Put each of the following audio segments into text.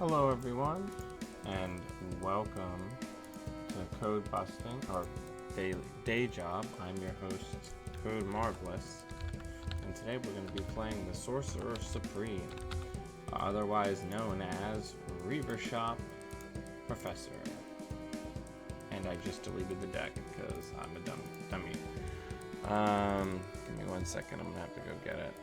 Hello everyone, and welcome to Code Busting, our daily day job. I'm your host, Code Marvelous, and today we're going to be playing the Sorcerer Supreme, otherwise known as Reaver Shop Professor. And I just deleted the deck because I'm a dummy. Give me 1 second, I'm going to have to go get it.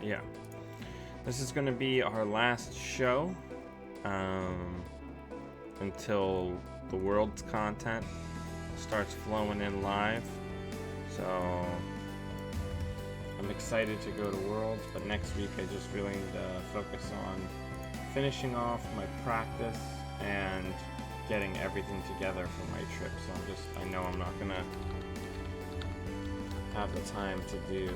Yeah, this is going to be our last show until the world's content starts flowing in live. So I'm excited to go to Worlds, but next week I just really need to focus on finishing off my practice and getting everything together for my trip. So I know I'm not going to have the time to do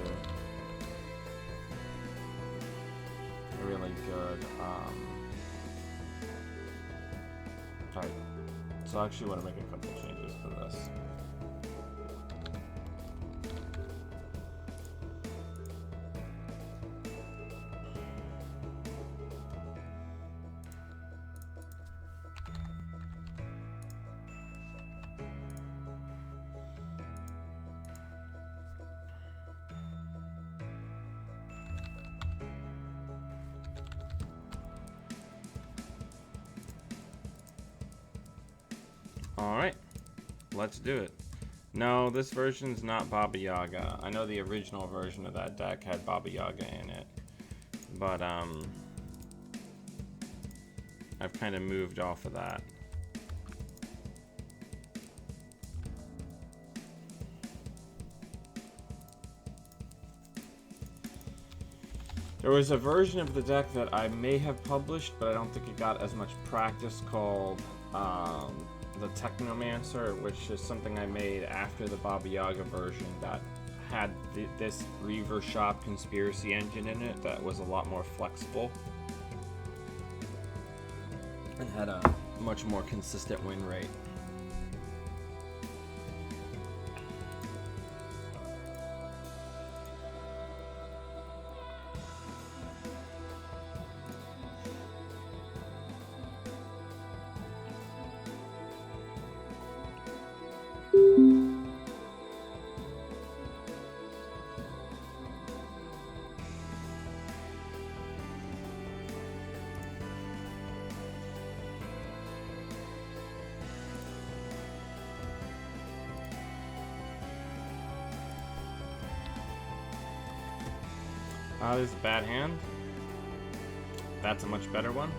really good. Alright, so I actually want to make a couple changes to this. Alright, let's do it. No, this version's not Baba Yaga. I know the original version of that deck had Baba Yaga in it, but I've kind of moved off of that. There was a version of the deck that I may have published, but I don't think it got as much practice, called the Technomancer, which is something I made after the Baba Yaga version that had this Reaver Shop conspiracy engine in it that was a lot more flexible and had a much more consistent win rate. This is a bad hand. That's a much better one.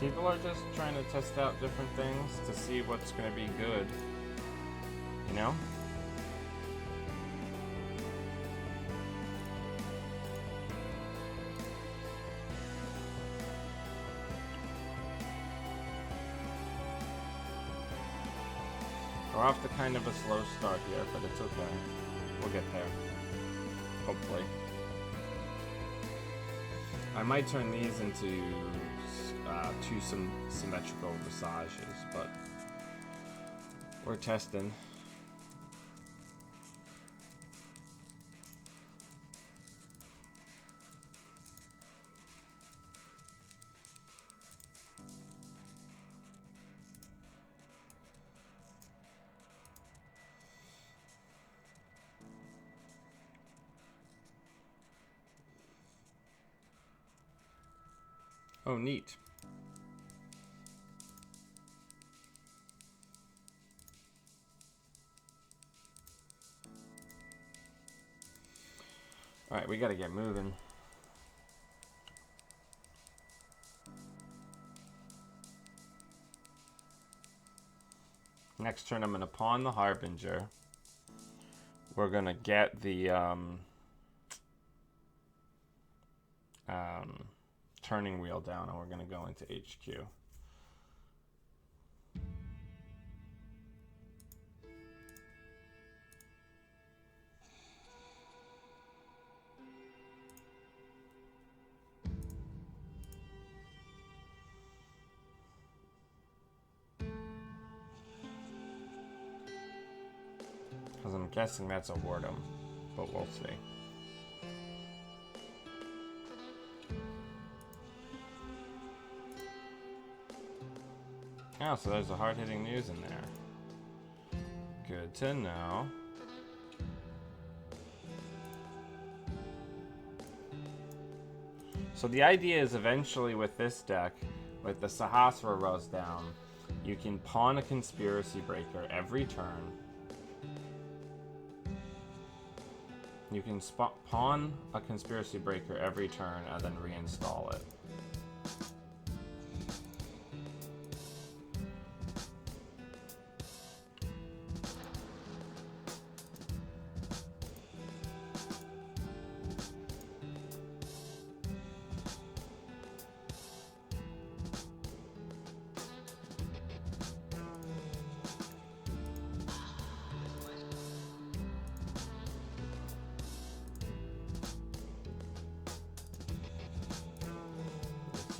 People are just trying to test out different things to see what's going to be good, you know? We're off to kind of a slow start here, but it's okay. We'll get there. Hopefully. I might turn these into two symmetrical visages, but we're testing. Oh, neat. Alright, we gotta get moving. Next turn I'm gonna pawn the Harbinger. We're gonna get the turning wheel down, and we're going to go into HQ. Because I'm guessing that's a Wardum, but we'll see. Oh, so there's a hard-hitting news in there. Good to know. So the idea is eventually with this deck, with the Sahasra Rose down, you can pawn a Conspiracy Breaker every turn. You can pawn a Conspiracy Breaker every turn and then reinstall it.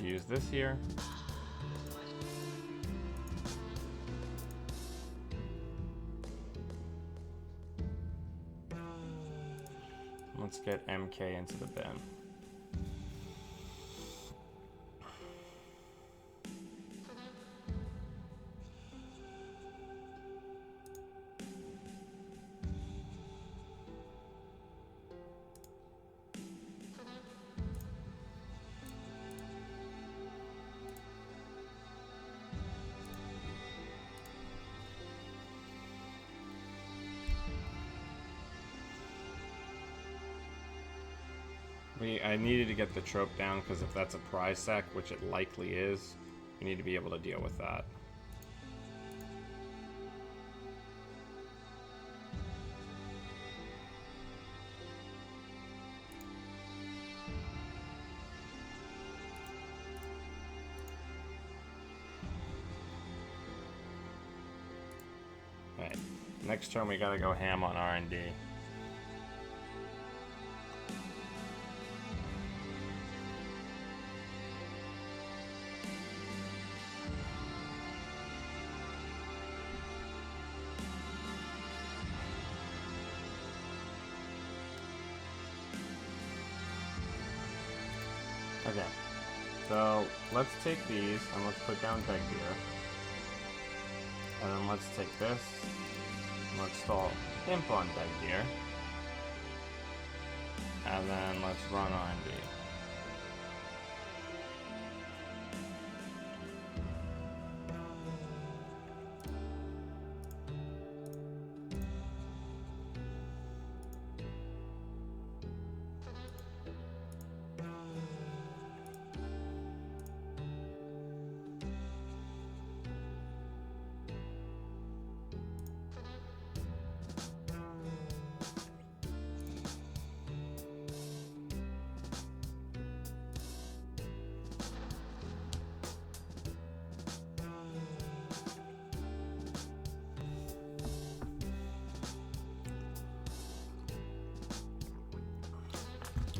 Use this here. Let's get MK into the bin. I needed to get the trope down because if that's a prize sack, which it likely is, we need to be able to deal with that. Alright, next turn we gotta go ham on R&D. Okay, so let's take these and let's put down Dead Gear. And then let's take this and let's install Imp on Dead Gear. And then let's run R&D.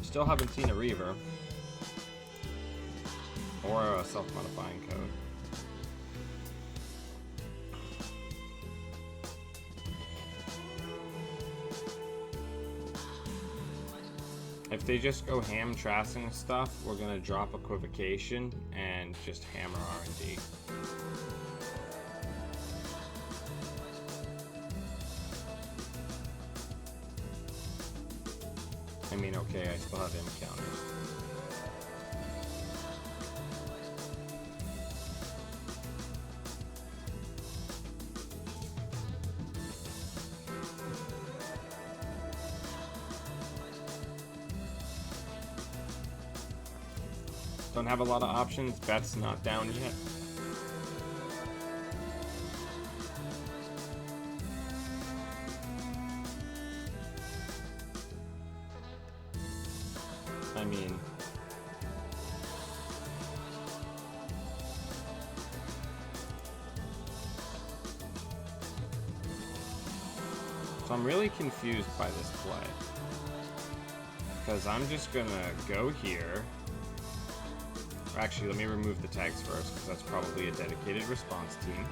Still haven't seen a Reaver or a self-modifying code. If they just go ham tracing stuff, we're gonna drop Equivocation and just hammer R&D. I mean, okay, I still have M counters. Don't have a lot of options. Bet's not down yet. I mean, So I'm really confused by this play. Because I'm just gonna go here. Or actually, let me remove the tags first, because that's probably a dedicated response team.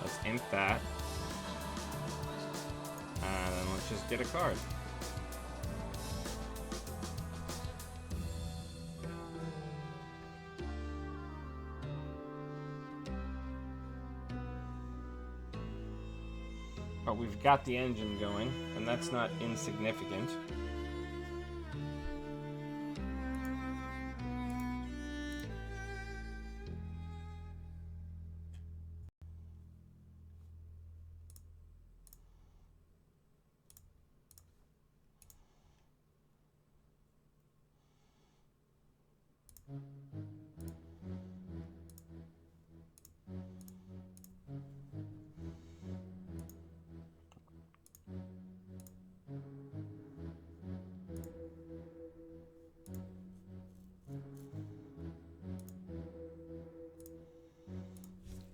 Let's int that. And then let's just get a card. But we've got the engine going, and that's not insignificant.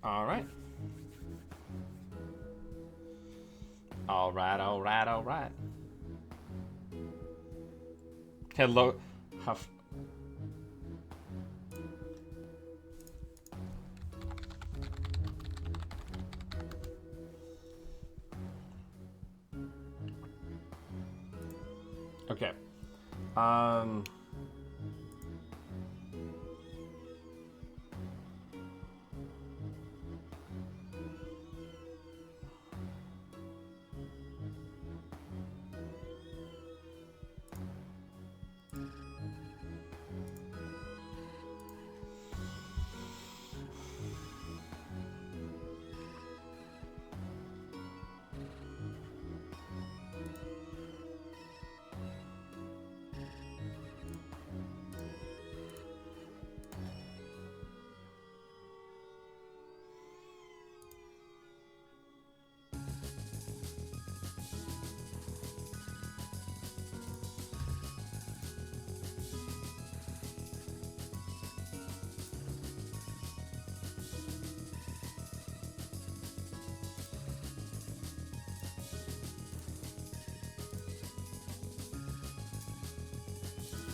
Alright. Alright. Hello. Huff. Okay.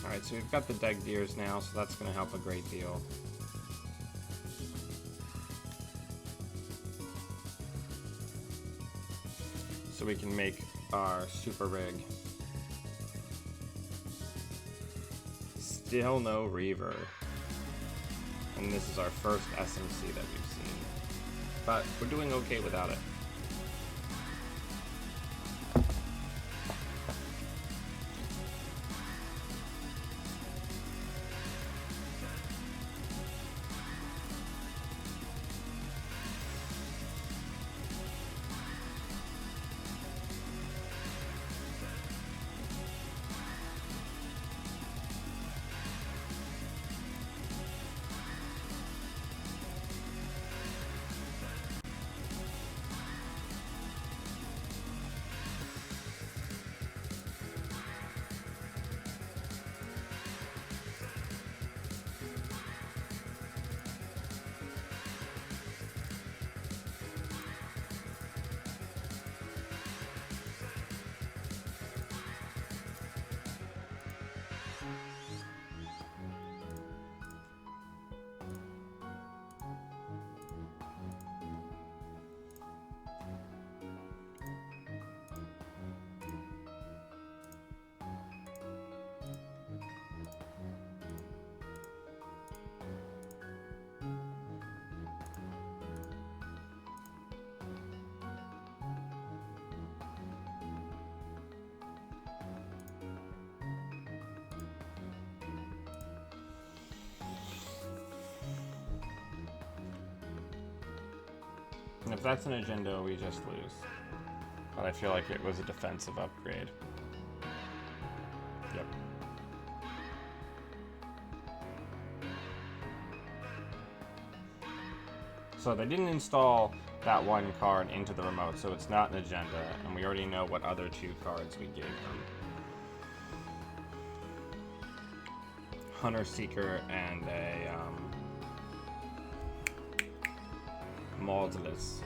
Alright, so we've got the deck gears now, so that's going to help a great deal. So we can make our super rig. Still no reverb. And this is our first SMC that we've seen. But we're doing okay without it. And if that's an agenda, we just lose. But I feel like it was a defensive upgrade. Yep. So they didn't install that one card into the remote, so it's not an agenda, and we already know what other two cards we gave them. Hunter Seeker and a Maudless.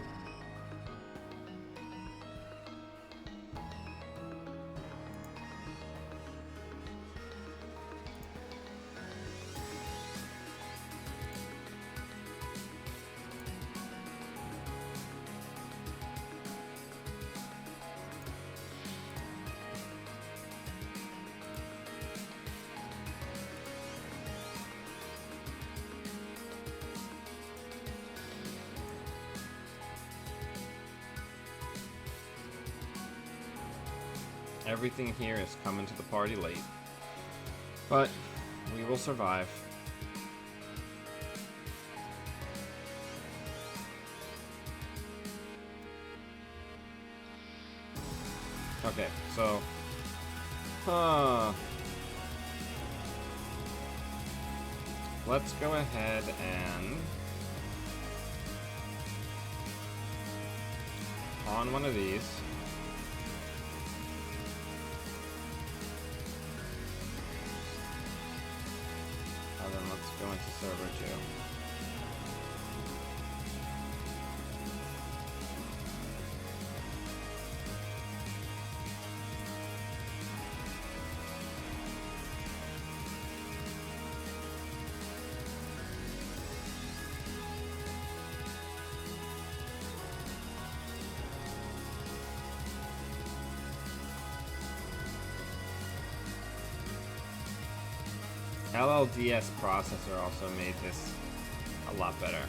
Everything here is coming to the party late, but we will survive. Okay, so let's go ahead and pawn one of these. And then let's go into server 2. LLDS processor also made this a lot better.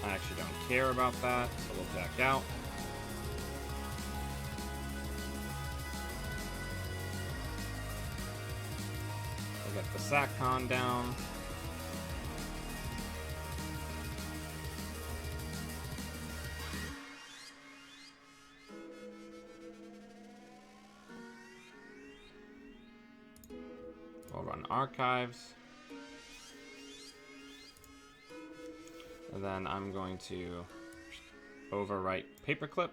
I actually don't care about that, so we'll back out. We'll get the SACCON down. We'll run archives. And then I'm going to overwrite paperclip.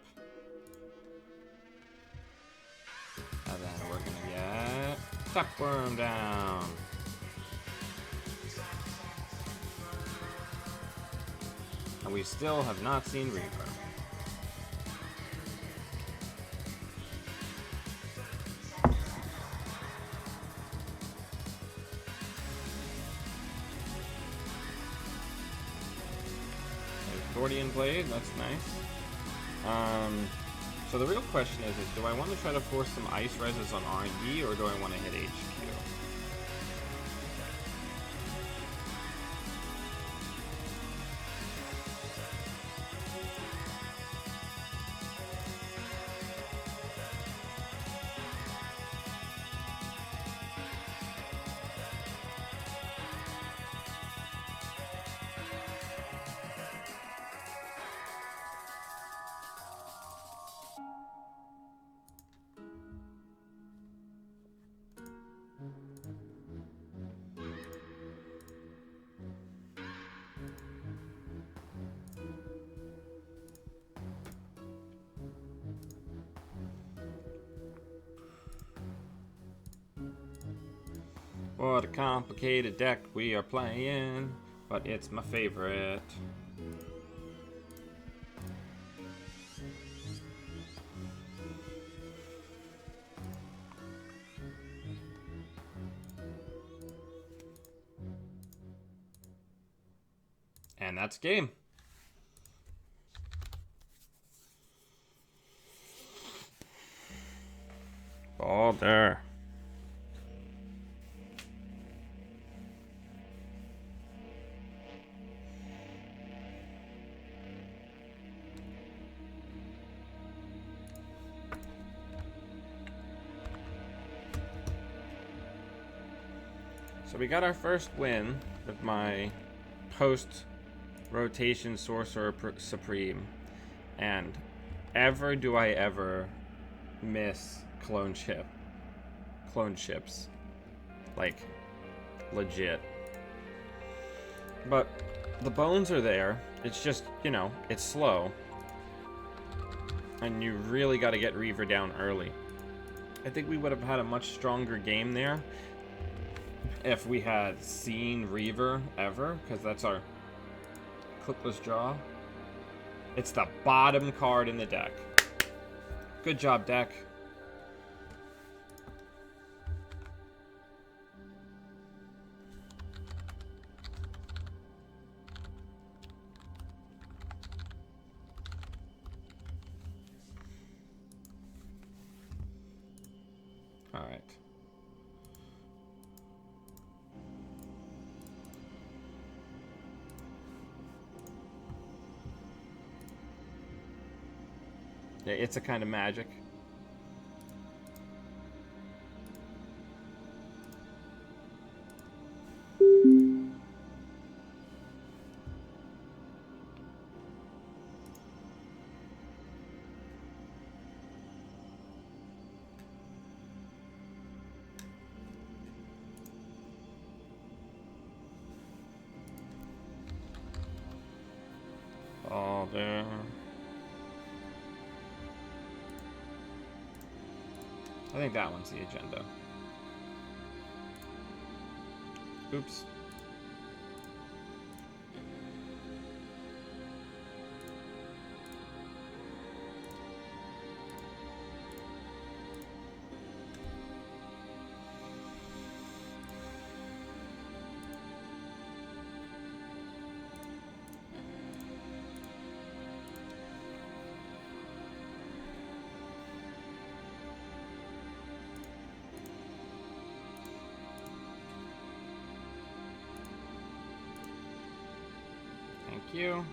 And then we're gonna get Duckworm down. And we still have not seen Reaver. Gordian Blade, that's nice. So the real question is do I want to try to force some ice reses on R&D, or do I want to hit HQ? What a complicated deck we are playing, but it's my favorite. And that's game. Ball there. So we got our first win with my post-rotation Sorcerer Supreme, and do I ever miss clone ships, like legit. But the bones are there. It's just, you know, it's slow, and you really got to get Reaver down early. I think we would have had a much stronger game there if we had seen Reaver ever, because that's our clickless draw. It's the bottom card in the deck. Good job, deck. All right. Yeah, it's a kind of magic. All there. I think that one's the agenda. Oops. Thank you.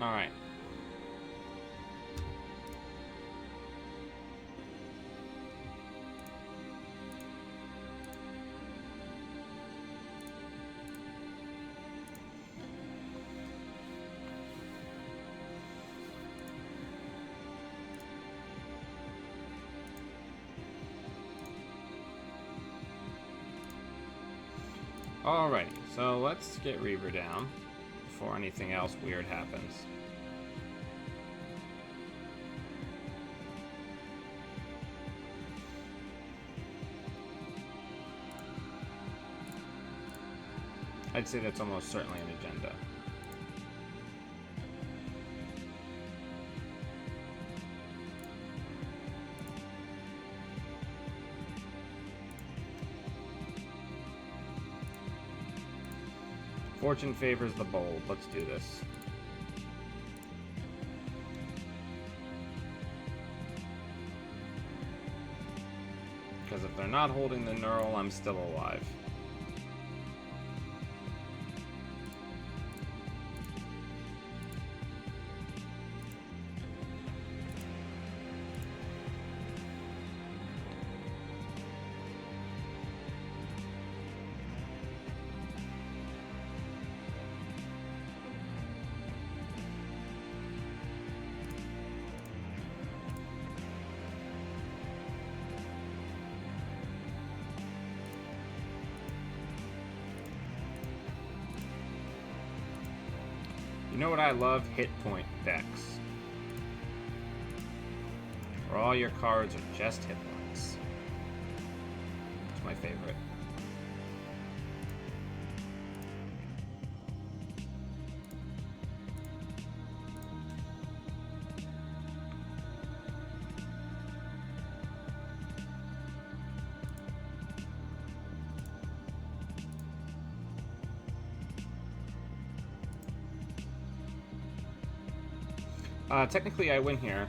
All right. Alrighty, so let's get Reaver down before anything else weird happens. I'd say that's almost certainly an agenda. Fortune favors the bold. Let's do this. Because if they're not holding the neural, I'm still alive. You know what I love? Hit point decks. Where all your cards are just hit points. It's my favorite. Technically, I win here.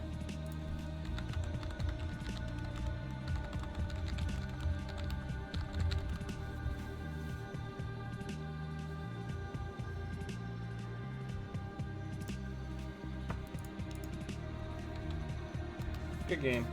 Good game.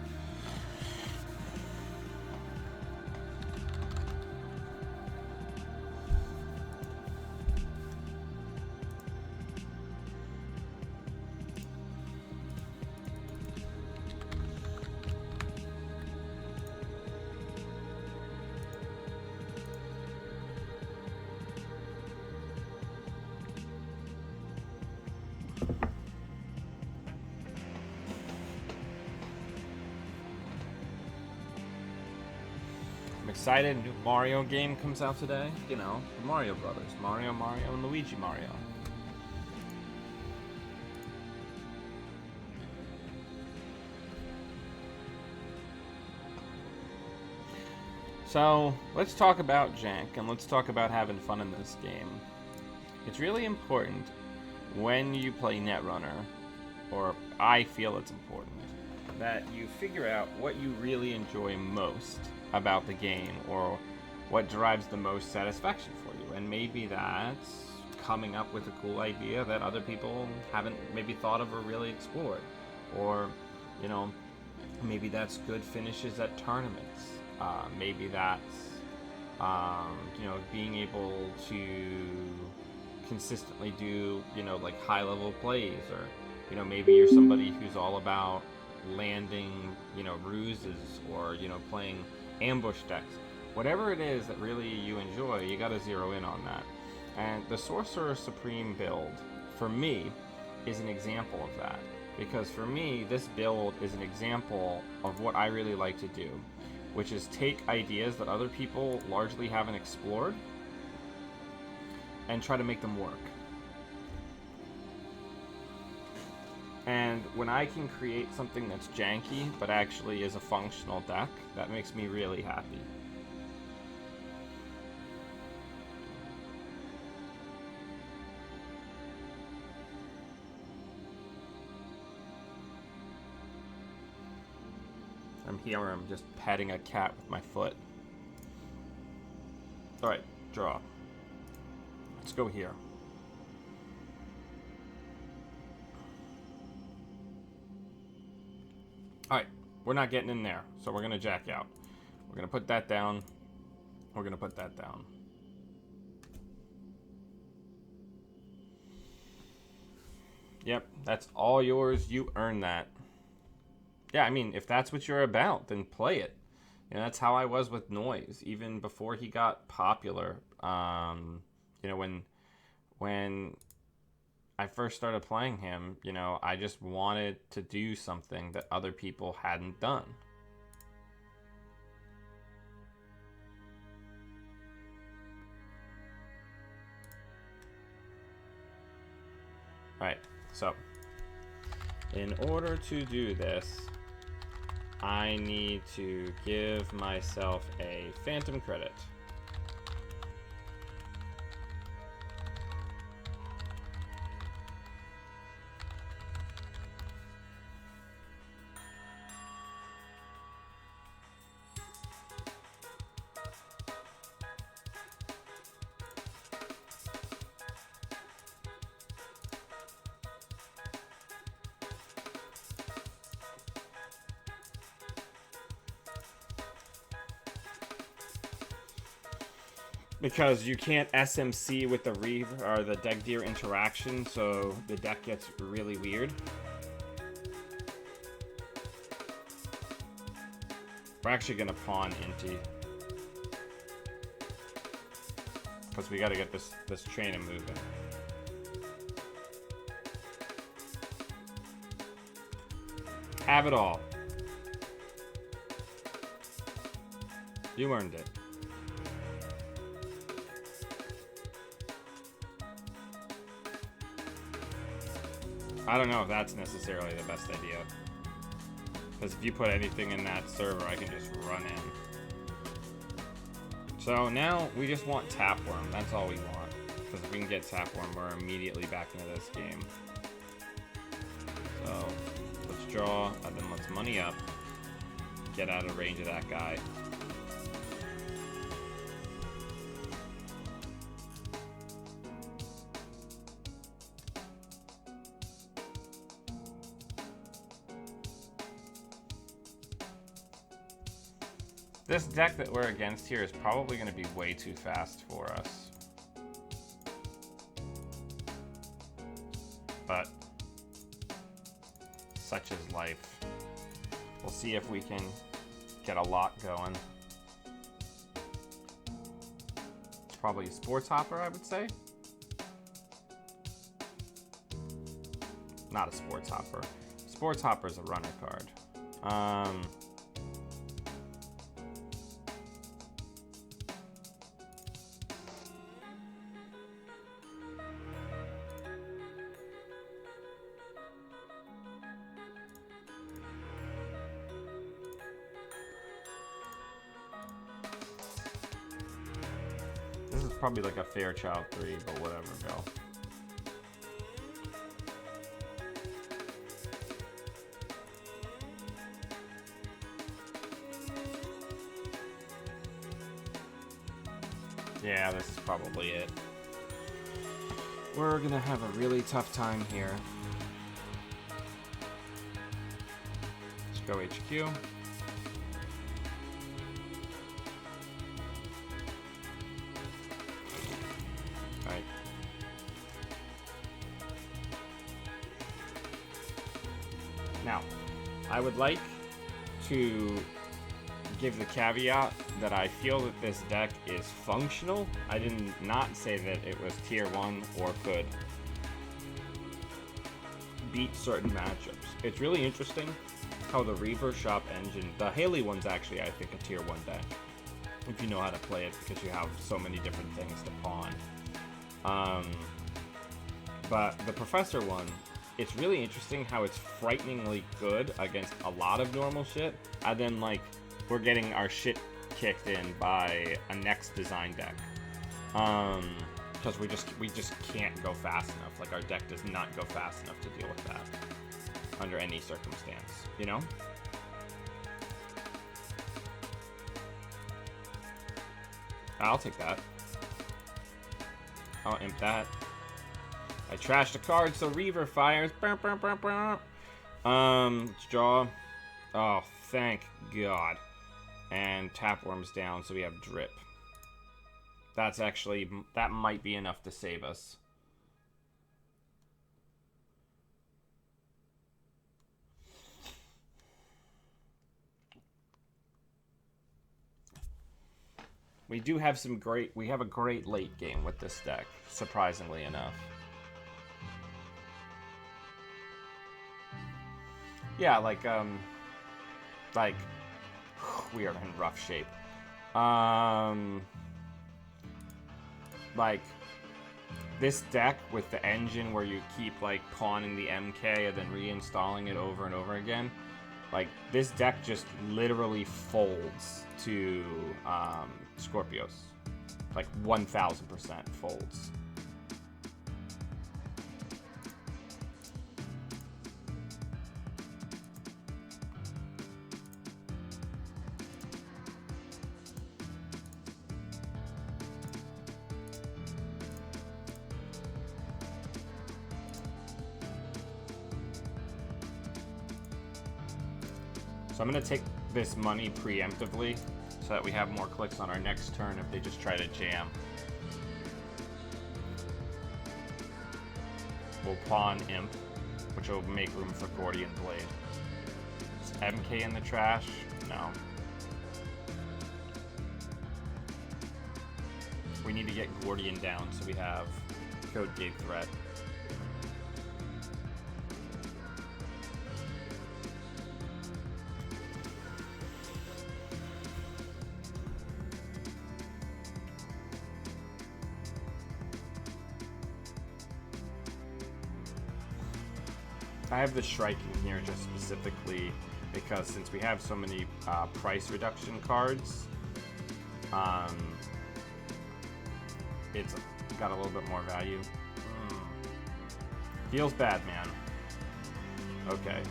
excited. A new Mario game comes out today. You know, the Mario Brothers. Mario, and Luigi Mario. So, let's talk about jank, and let's talk about having fun in this game. It's really important when you play Netrunner, or I feel it's important, that you figure out what you really enjoy most about the game, or what drives the most satisfaction for you. And maybe that's coming up with a cool idea that other people haven't maybe thought of or really explored. Or, you know, maybe that's good finishes at tournaments. Maybe that's, you know, being able to consistently do, you know, like high-level plays. Or, you know, maybe you're somebody who's all about landing, you know, ruses, or, you know, playing ambush decks. Whatever it is that really you enjoy, you gotta zero in on that. And the Sorcerer Supreme build, for me, is an example of that. Because for me, this build is an example of what I really like to do, which is take ideas that other people largely haven't explored and try to make them work. And when I can create something that's janky, but actually is a functional deck, that makes me really happy. I'm here, I'm just patting a cat with my foot. Alright, draw. Let's go here. Alright, we're not getting in there, so we're going to jack out. We're going to put that down. We're going to put that down. Yep, that's all yours. You earn that. Yeah, I mean, if that's what you're about, then play it. You know, that's how I was with Noise, even before he got popular. You know, when I first started playing him, you know, I just wanted to do something that other people hadn't done. Alright, so in order to do this, I need to give myself a phantom credit. Because you can't SMC with the or the deck deer interaction, so the deck gets really weird. We're actually gonna pawn Inti, because we gotta get this train moving. Have it all. You earned it. I don't know if that's necessarily the best idea. Because if you put anything in that server, I can just run in. So now we just want Tapworm. That's all we want. Because if we can get Tapworm, we're immediately back into this game. So let's draw, and then let's money up. Get out of range of that guy. This deck that we're against here is probably going to be way too fast for us. But such is life. We'll see if we can get a lot going. It's probably a Sports Hopper, I would say. Not a Sports Hopper. Sports Hopper is a runner card. This is probably like a Fairchild 3, but whatever, go. Yeah, this is probably it. We're gonna have a really tough time here. Let's go HQ. Alright. Now, I would like to give the caveat that I feel that this deck is functional. I did not say that it was tier 1 or could beat certain matchups. It's really interesting how the Reaver Shop engine, the Haley one's actually, I think, a tier 1 deck, if you know how to play it, because you have so many different things to pawn. But the Professor one, it's really interesting how it's frighteningly good against a lot of normal shit, and then, like, we're getting our shit kicked in by a next design deck. Because we just can't go fast enough. Like, our deck does not go fast enough to deal with that under any circumstance, you know? I'll take that. I'll imp that. I trashed a card, so Reaver fires. Let's draw. Oh, thank God. And Tapworm's down, so we have Drip. That's actually, that might be enough to save us. We do have some great, we have a great late game with this deck, surprisingly enough. Yeah, like, we are in rough shape. Like, this deck with the engine where you keep, like, pawning the MK and then reinstalling it over and over again, like, this deck just literally folds to Scorpios. Like, 1000% folds. So I'm going to take this money preemptively so that we have more clicks on our next turn if they just try to jam. We'll pawn Imp, which will make room for Gordian Blade. Is MK in the trash? No. We need to get Gordian down so we have Code Gate Threat. I have the Shrike in here just specifically because since we have so many price reduction cards, it's got a little bit more value. Feels bad, man. Okay.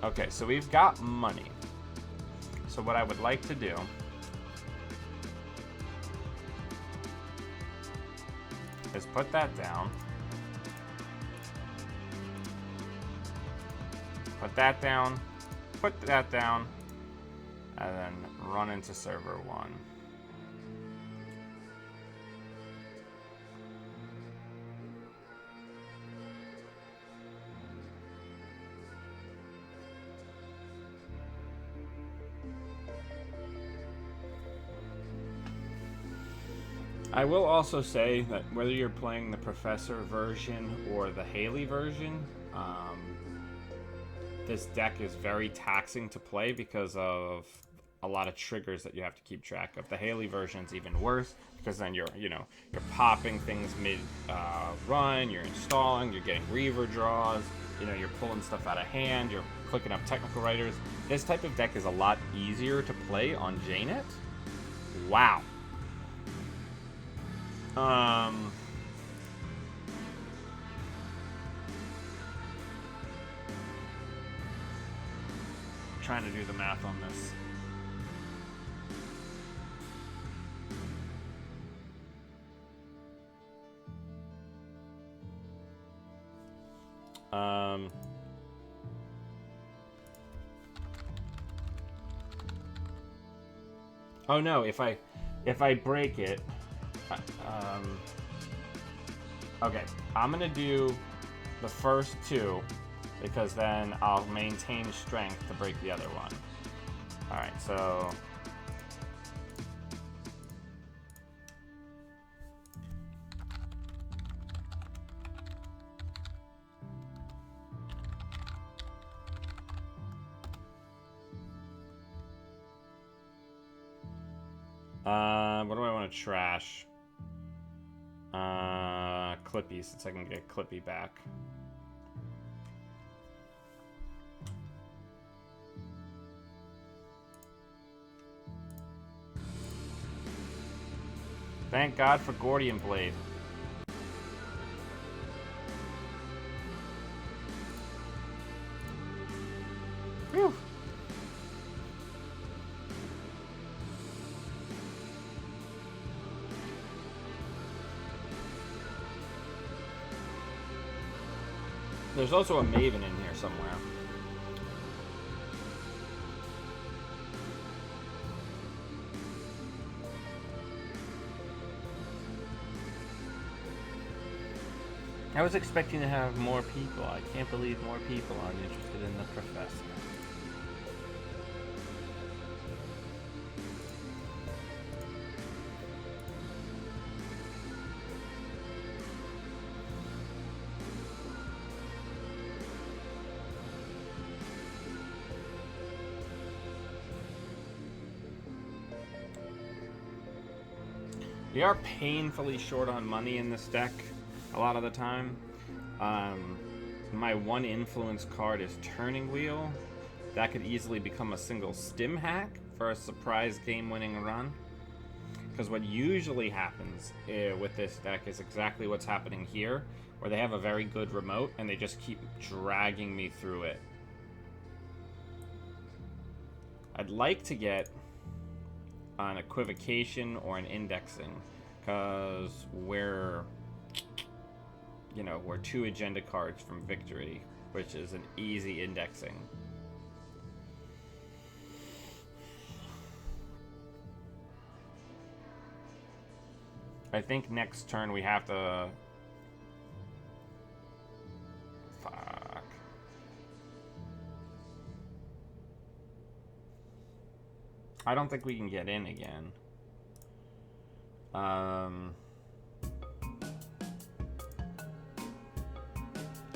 Okay, so we've got money. So what I would like to do is put that down. Put that down. Put that down. And then run into server 1. I will also say that whether you're playing the Professor version or the Haley version, this deck is very taxing to play because of a lot of triggers that you have to keep track of. The Haley version is even worse because then you're popping things mid run, you're installing, you're getting reaver draws, you're pulling stuff out of hand, you're clicking up technical writers. This type of deck is a lot easier to play on JNET. Wow. Trying to do the math on this. Oh no, if I break it, okay, I'm gonna do the first two because then I'll maintain strength to break the other one. All right, so what do I want to trash? Clippy, since I can get Clippy back. Thank God for Gordian Blade. Whew. There's also a Maven in here somewhere. I was expecting to have more people. I can't believe more people aren't interested in the professor. We are painfully short on money in this deck a lot of the time. My one influence card is Turning Wheel. That could easily become a single stim hack for a surprise game-winning run. Because what usually happens with this deck is exactly what's happening here, where they have a very good remote and they just keep dragging me through it. I'd like to get an equivocation or an indexing, because we're 2 agenda cards from victory, which is an easy indexing. I think next turn we have to... Fuck. I don't think we can get in again.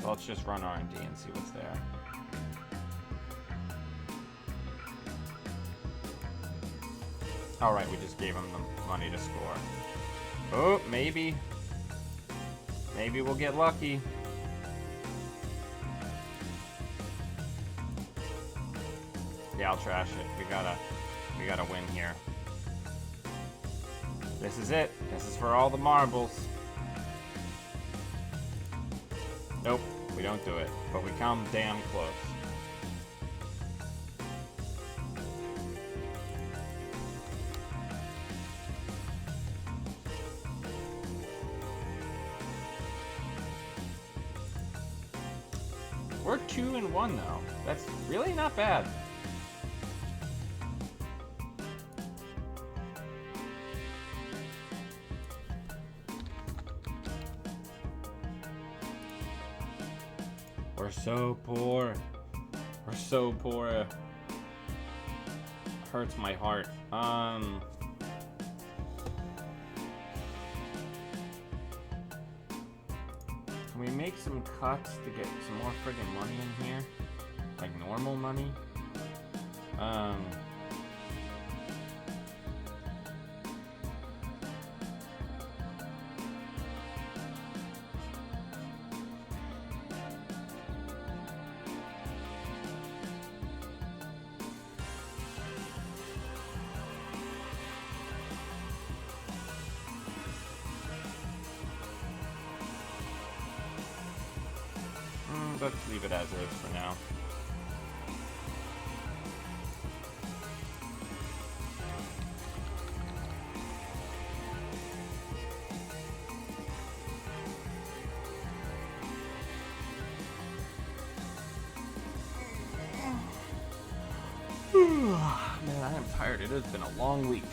Let's just run R&D and see what's there. Alright, we just gave him the money to score. Oh, maybe. Maybe we'll get lucky. Yeah, I'll trash it. We gotta win here. This is it. This is for all the marbles. Nope, we don't do it, but we come damn close. We're 2-1 though. That's really not bad. We're so poor. We're so poor. It hurts my heart. Can we make some cuts to get some more friggin' money in here? Like normal money? Let's leave it as is for now. Man, I am tired. It has been a long week.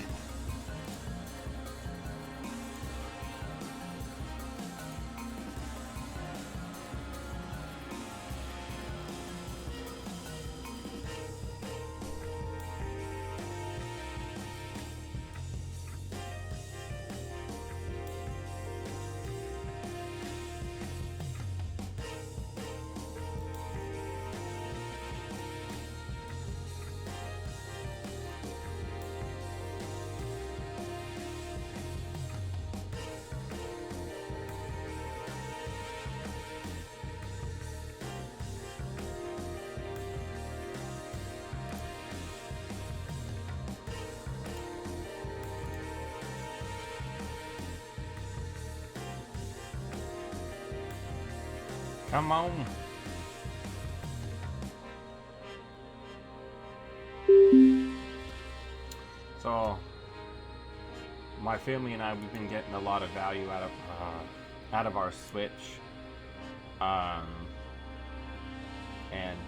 Come on. So, my family and I, we've been getting a lot of value out of our Switch. And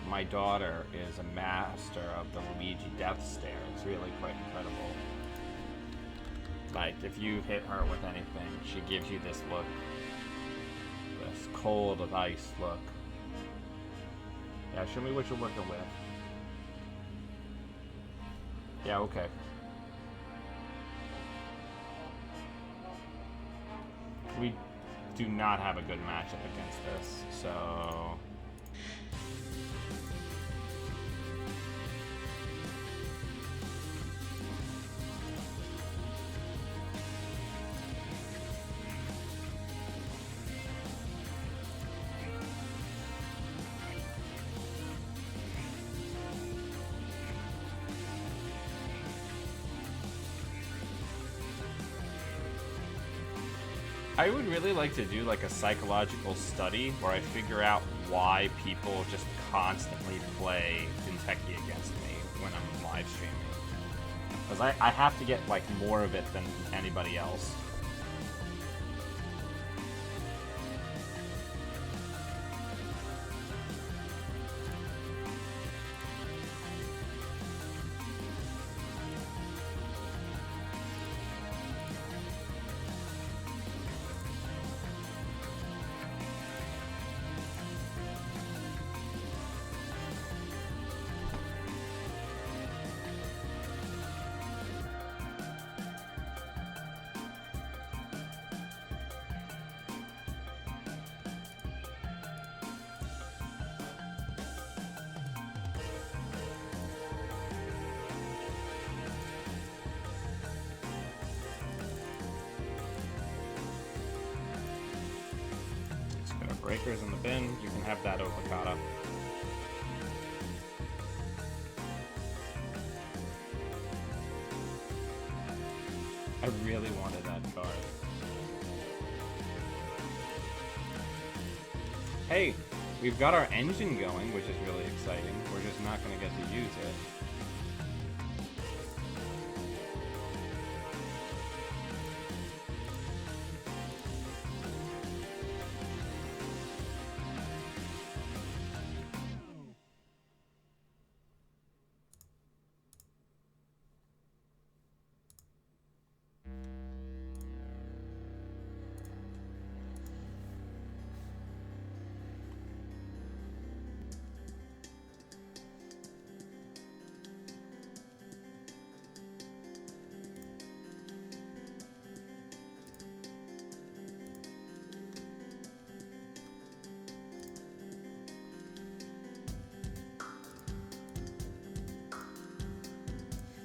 my daughter is a master of the Luigi Death Stare. It's really quite incredible. Like, if you hit her with anything, she gives you this look. This cold of ice look. Yeah, show me what you're working with. Yeah, okay. We do not have a good matchup against this, so... I would really like to do like a psychological study where I figure out why people just constantly play Kentucky against me when I'm live streaming. Because I have to get like more of it than anybody else. Breakers in the bin, you can have that avocado. I really wanted that card. Hey, we've got our engine going, which is really exciting. We're just not going to get to use it.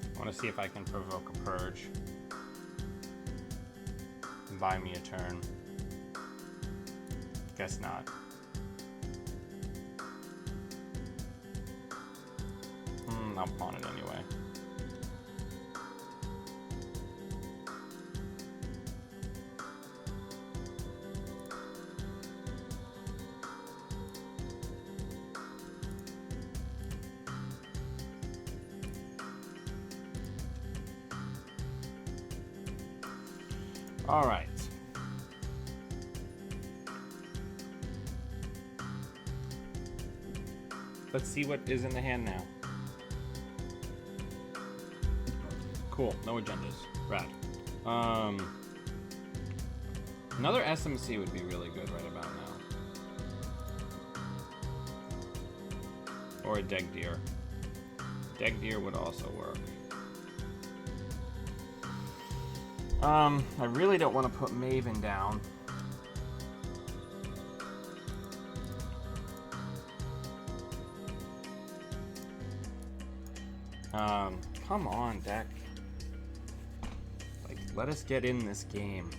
I want to see if I can provoke a purge. Buy me a turn. Guess not. I'll pawn it anyway. All right. Let's see what is in the hand now. Cool, no agendas. Rad. Another SMC would be really good right about now. Or a Deg Deer. Deg Deer would also work. I really don't want to put Maven down. Come on, deck. Like, let us get in this game.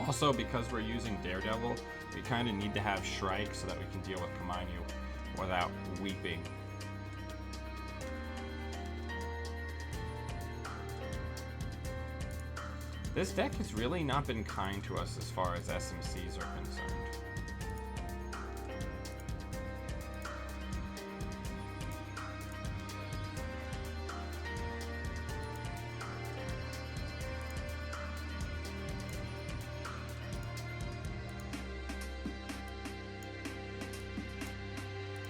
Also, because we're using Daredevil, we kind of need to have Shrike so that we can deal with Kamainu without weeping. This deck has really not been kind to us as far as SMCs are concerned.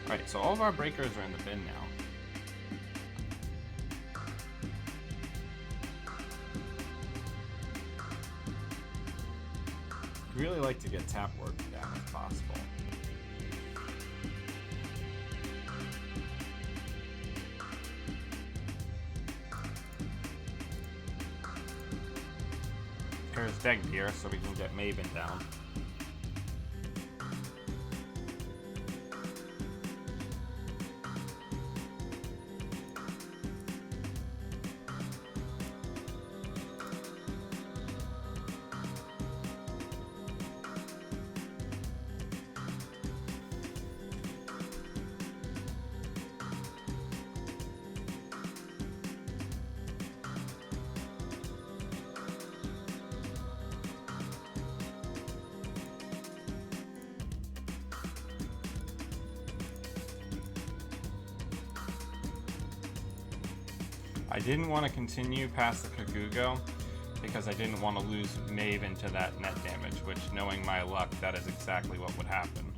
Alright, so all of our breakers are in the bin now. I'd really like to get tap work down if possible. Here's Deg Deer so we can get Maven down. I didn't want to continue past the Kagugo because I didn't want to lose Maven to that net damage, which, knowing my luck, that is exactly what would happen.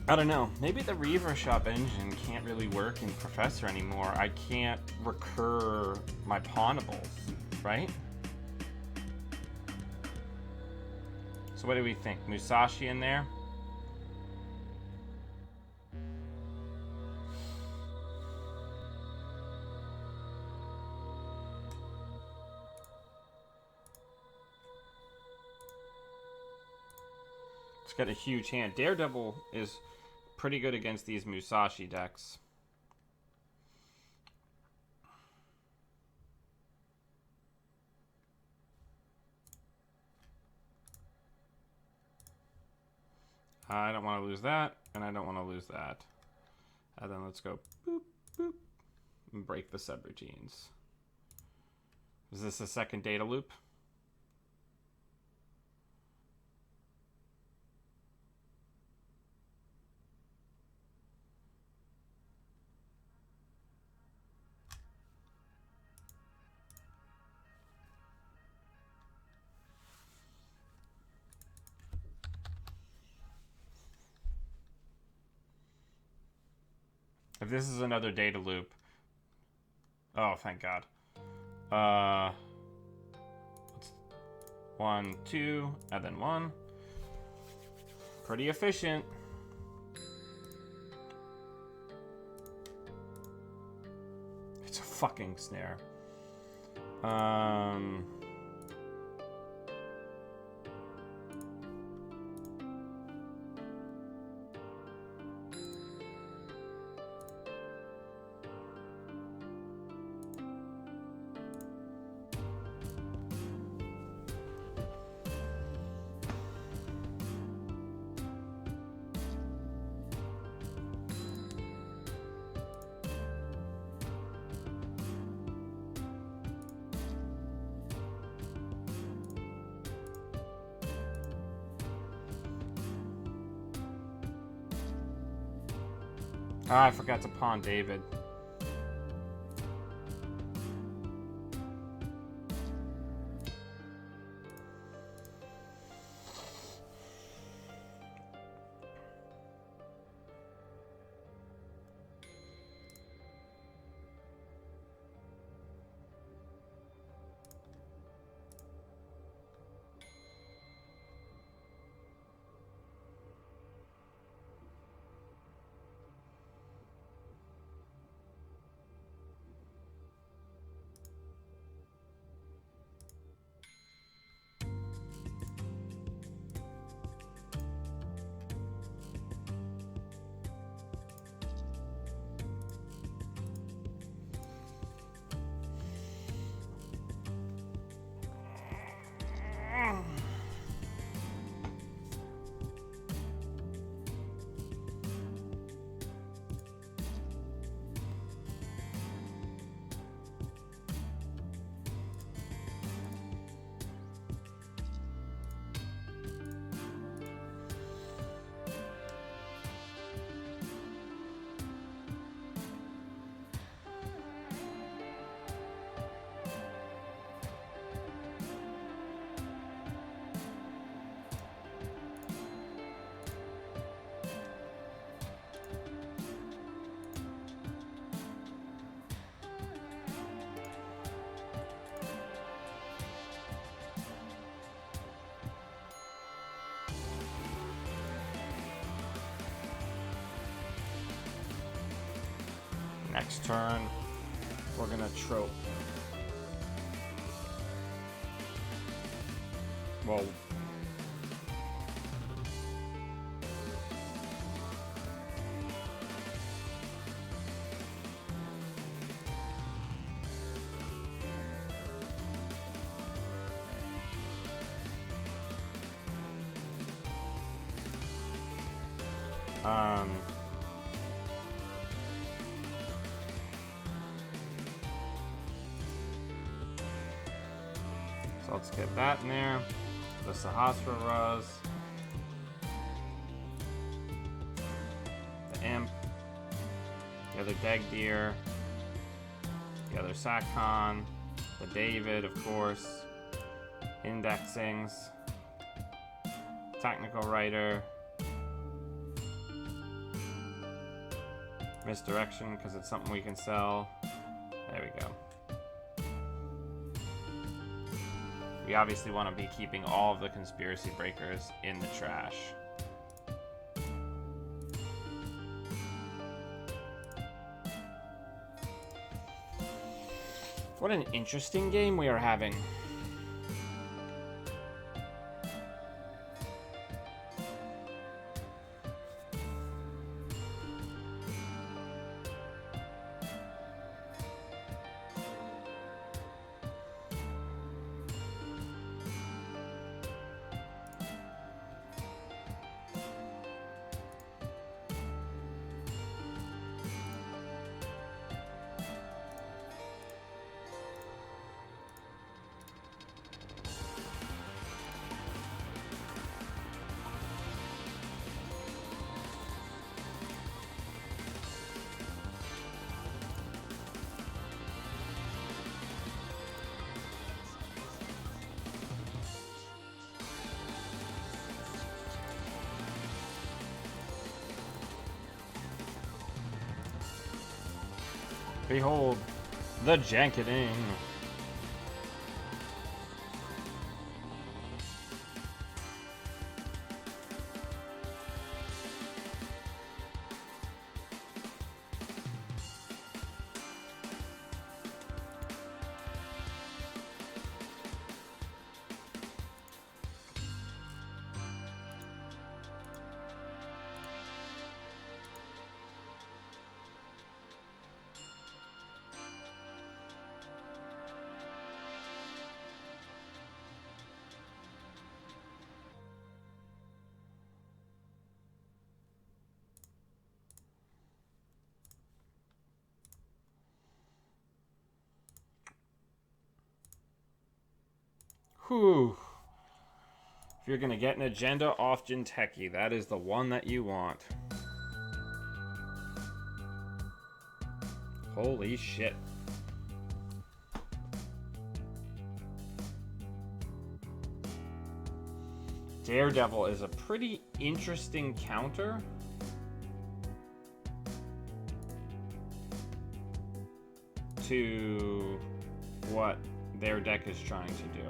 I don't know, maybe the Reaver Shop engine can't really work in Professor anymore. I can't recur my Pawnables, right? So what do we think? Musashi in there? It's got a huge hand. Daredevil is pretty good against these Musashi decks. I don't want to lose that, and I don't want to lose that. And then let's go boop, boop, and break the subroutines. Is this a second data loop? If this is another data loop, oh, thank God. 1, 2, and then 1. Pretty efficient. It's a fucking snare. Ah, I forgot to pawn David. Next turn, we're gonna trope. Well, so let's get that in there. The Sorcerer, the Imp, the other Degdeer, the other Sakon, the David, of course, Indexings, Technical Writer, Misdirection because it's something we can sell. There we go. We obviously want to be keeping all of the conspiracy breakers in the trash. What an interesting game we are having. Behold, the Janketing. Whew. If you're going to get an agenda off Jinteki, that is the one that you want. Holy shit. Daredevil is a pretty interesting counter. To what their deck is trying to do.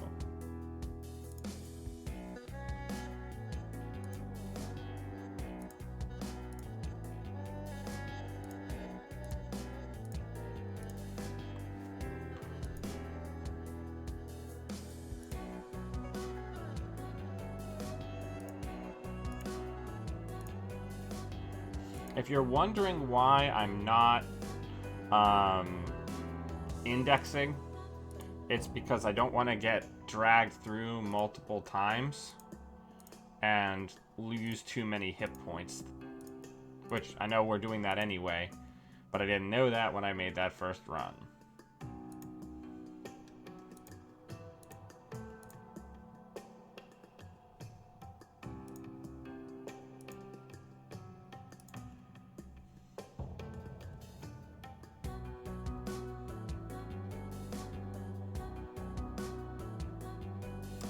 If you're wondering why I'm not indexing, it's because I don't want to get dragged through multiple times and lose too many hit points, which I know we're doing that anyway, but I didn't know that when I made that first run.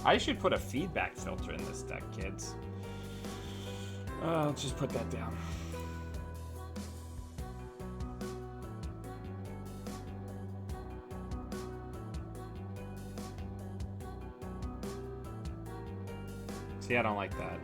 I should put a feedback filter in this deck, kids. I'll just put that down. See, I don't like that.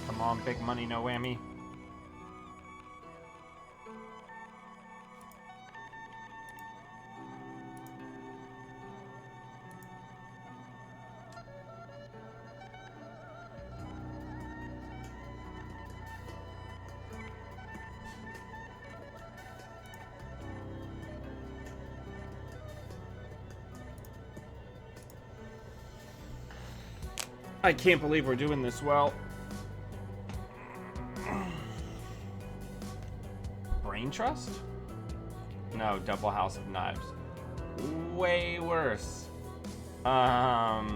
Come on, big money, no whammy. I can't believe we're doing this well. Brain Trust? No, Double House of Knives. Way worse. That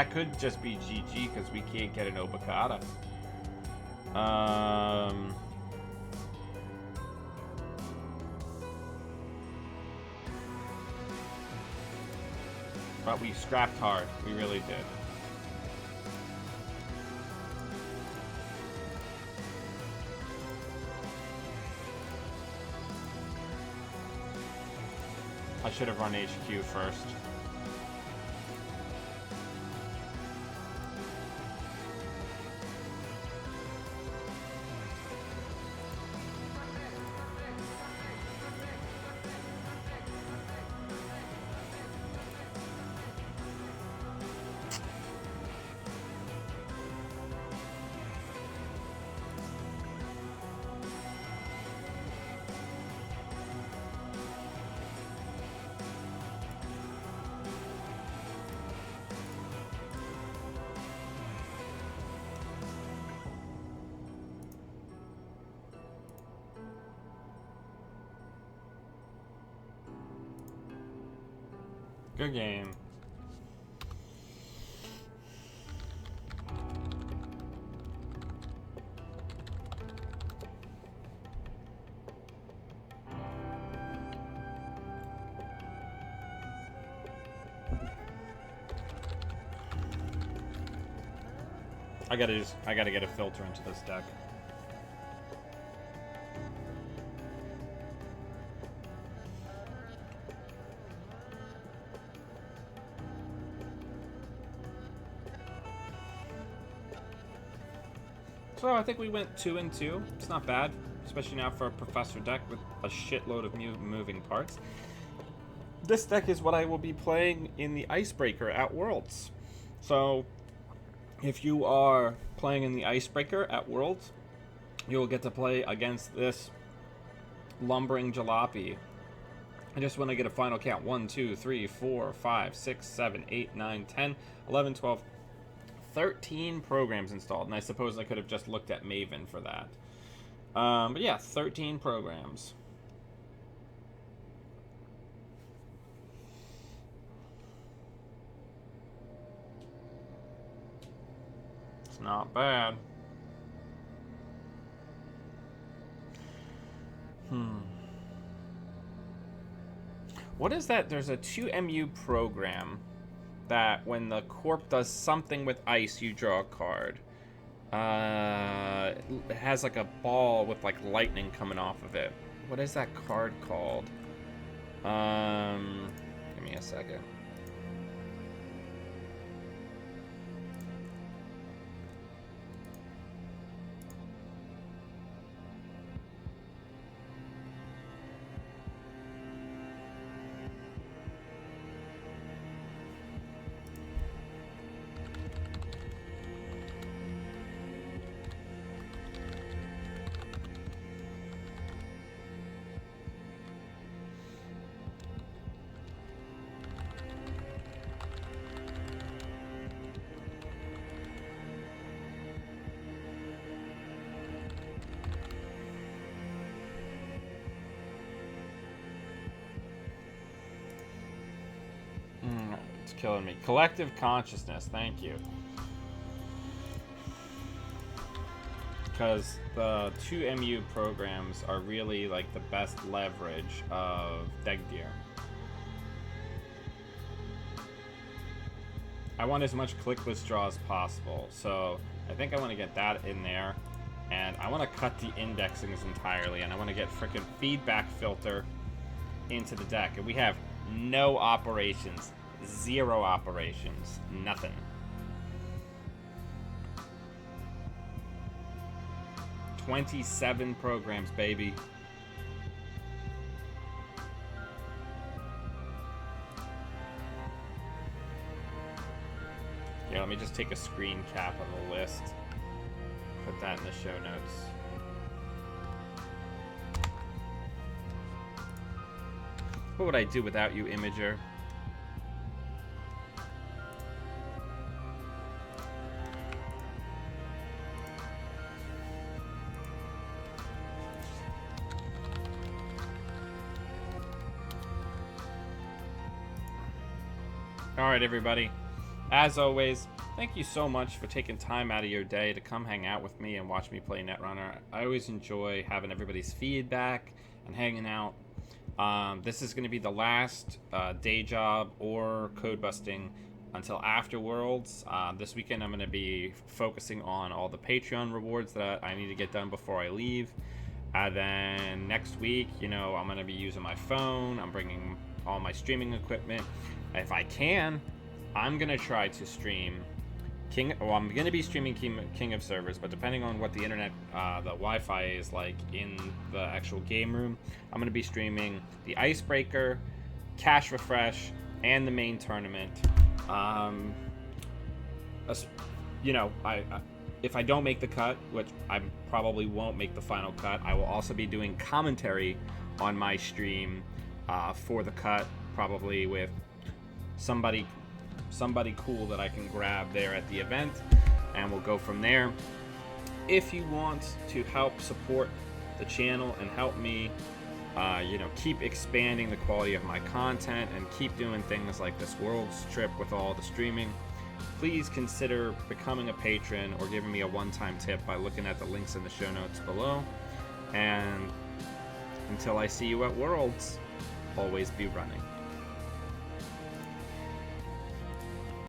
could just be GG because we can't get an Obokata. But we scrapped hard. We really did. I should have run HQ first. Good game. I gotta get a filter into this deck. So I think we went 2-2. It's not bad, especially now for a Professor deck with a shitload of moving parts. This deck is what I will be playing in the Icebreaker at Worlds. So if you are playing in the Icebreaker at Worlds, you'll get to play against this Lumbering Jalopy. I just want to get a final count. 1, 2, 3, 4, 5, 6, 7, 8, 9, 10, 11, 12, 13 programs installed. And I suppose I could have just looked at Maven for that. But yeah, 13 programs. It's not bad. What is that? There's a 2MU program that when the corp does something with ice, you draw a card. It has like a ball with like lightning coming off of it. What is that card called? Give me a second. It's killing me. Collective consciousness, thank you. Because the 2MU programs are really like the best leverage of deck gear. I want as much clickless draw as possible, so I think I want to get that in there. And I want to cut the indexings entirely, and I want to get frickin' feedback filter into the deck. And we have no operations. 0 operations. Nothing. $27 programs, baby. Yeah, let me just take a screen cap of the list. Put that in the show notes. What would I do without you, Imager? Alright, everybody. As always, thank you so much for taking time out of your day to come hang out with me and watch me play Netrunner. I always enjoy having everybody's feedback and hanging out. This is going to be the last day job or code busting until after Worlds. This weekend I'm going to be focusing on all the Patreon rewards that I need to get done before I leave. And then next week, you know, I'm going to be using my phone. I'm bringing all my streaming equipment. If I can, I'm going to try to stream I'm going to be streaming King of Servers, but depending on what the internet, the Wi-Fi is like in the actual game room, I'm going to be streaming the Icebreaker, Cash Refresh, and the main tournament. You know, if I don't make the cut, which I probably won't make the final cut, I will also be doing commentary on my stream for the cut, probably with somebody cool that I can grab there at the event, and we'll go from there. If you want to help support the channel and help me you know, keep expanding the quality of my content and keep doing things like this Worlds trip with all the streaming, please consider becoming a patron or giving me a one-time tip by looking at the links in the show notes below. And until I see you at Worlds, always be running.